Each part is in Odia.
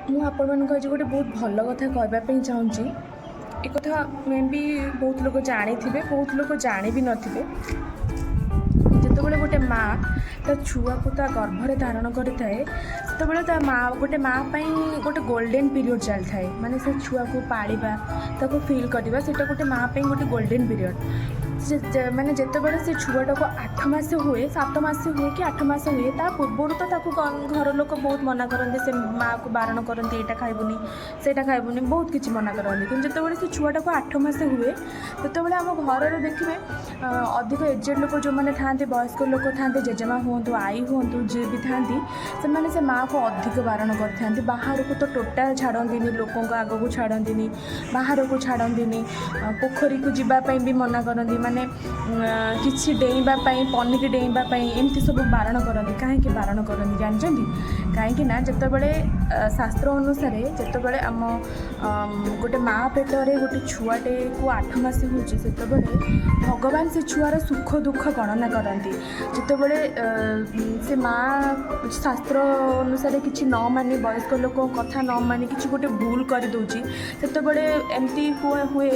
ମୁଁ ଆପଣମାନଙ୍କୁ ଆଜି ଗୋଟେ ବହୁତ ଭଲ କଥା କହିବା ପାଇଁ ଚାହୁଁଛି। ଏ କଥା ମେ ବି ବହୁତ ଲୋକ ଜାଣିଥିବେ, ବହୁତ ଲୋକ ଜାଣି ବି ନଥିବେ। ଯେତେବେଳେ ଗୋଟେ ମାଆ ତା ଛୁଆକୁ ତା ଗର୍ଭରେ ଧାରଣ କରିଥାଏ, ସେତେବେଳେ ଗୋଟେ ମାଆ ପାଇଁ ଗୋଟେ ଗୋଲ୍ଡେନ୍ ପିରିୟଡ଼ ଚାଲିଥାଏ। ମାନେ ସେ ଛୁଆକୁ ପାଳିବା, ତାକୁ ଫିଲ୍ କରିବା, ସେଇଟା ଗୋଟେ ମାଆ ପାଇଁ ଗୋଟେ ଗୋଲ୍ଡେନ୍ ପିରିୟଡ଼। ମାନେ ଯେତେବେଳେ ସେ ଛୁଆଟାକୁ 8 ମାସ ହୁଏ, 7 ମାସ ହୁଏ କି 8 ମାସ ହୁଏ, ତା ପୂର୍ବରୁ ତ ତାକୁ ଘର ଲୋକ ବହୁତ ମନା କରନ୍ତି, ସେ ମାଆକୁ ବାରଣ କରନ୍ତି, ଏଇଟା ଖାଇବୁନି, ସେଇଟା ଖାଇବୁନି, ବହୁତ କିଛି ମନା କରନ୍ତି। କିନ୍ତୁ ଯେତେବେଳେ ସେ ଛୁଆଟାକୁ 8 ମାସ ହୁଏ, ସେତେବେଳେ ଆମ ଘରରେ ଦେଖିବେ ଅଧିକ ଏଜେଡ଼ ଲୋକ ଯେଉଁମାନେ ଥାଆନ୍ତି, ବୟସ୍କ ଲୋକ ଥାଆନ୍ତି, ଜେଜେମା ହୁଅନ୍ତୁ, ଆଈ ହୁଅନ୍ତୁ, ଯିଏ ବି ଥାଆନ୍ତି, ସେମାନେ ସେ ମାଆକୁ ଅଧିକ ବାରଣ କରିଥାନ୍ତି। ବାହାରକୁ ତ ଟୋଟାଲ ଛାଡ଼ନ୍ତିନି, ଲୋକଙ୍କ ଆଗକୁ ଛାଡ଼ନ୍ତିନି, ବାହାରକୁ ଛାଡ଼ନ୍ତିନି, ପୋଖରୀକୁ ଯିବା ପାଇଁ ବି ମନା କରନ୍ତି। ମାନେ କିଛି ଡେଇଁବା ପାଇଁ, ପନିକି ଡେଇଁବା ପାଇଁ, ଏମିତି ସବୁ ବାରଣ କରନ୍ତି। କାହିଁକି ବାରଣ କରନ୍ତି ଜାଣିଛନ୍ତି? କାହିଁକି ନା ଯେତେବେଳେ ଶାସ୍ତ୍ର ଅନୁସାରେ ଯେତେବେଳେ ଆମ ଗୋଟେ ମାଆ ପେଟରେ ଗୋଟେ ଛୁଆଟେକୁ 8 ମାସ ହେଉଛି, ସେତେବେଳେ ଭଗବାନ ସେ ଛୁଆର ସୁଖ ଦୁଃଖ ଗଣନା କରନ୍ତି। ଯେତେବେଳେ ସେ ମାଆ ଶାସ୍ତ୍ର ଅନୁସାରେ କିଛି ନ ମାନି, ବୟସ୍କ ଲୋକଙ୍କ କଥା ନ ମାନି କିଛି ଗୋଟେ ଭୁଲ କରିଦେଉଛି, ସେତେବେଳେ ଏମିତି ହୁଏ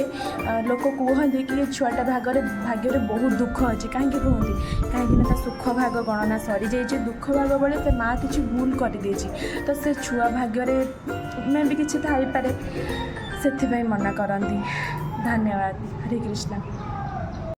ଲୋକ କୁହନ୍ତି କି ଏ ଛୁଆଟା ଭାଗ୍ୟରେ ବହୁତ ଦୁଃଖ ଅଛି। କାହିଁକି କୁହନ୍ତି? କାହିଁକିନା ତା ସୁଖ ଭାଗ ଗଣନା ସରିଯାଇଛି, ଦୁଃଖ ଭାଗ ବେଳେ ସେ ମାଆ କିଛି ଭୁଲ କରିଦେଇଛି, ତ ସେ ଛୁଆ ଭାଗ୍ୟରେ ମେ ବି କିଛି ଥାଇପାରେ, ସେଥିପାଇଁ ମନା କରନ୍ତି। ଧନ୍ୟବାଦ। ହରେ କୃଷ୍ଣ।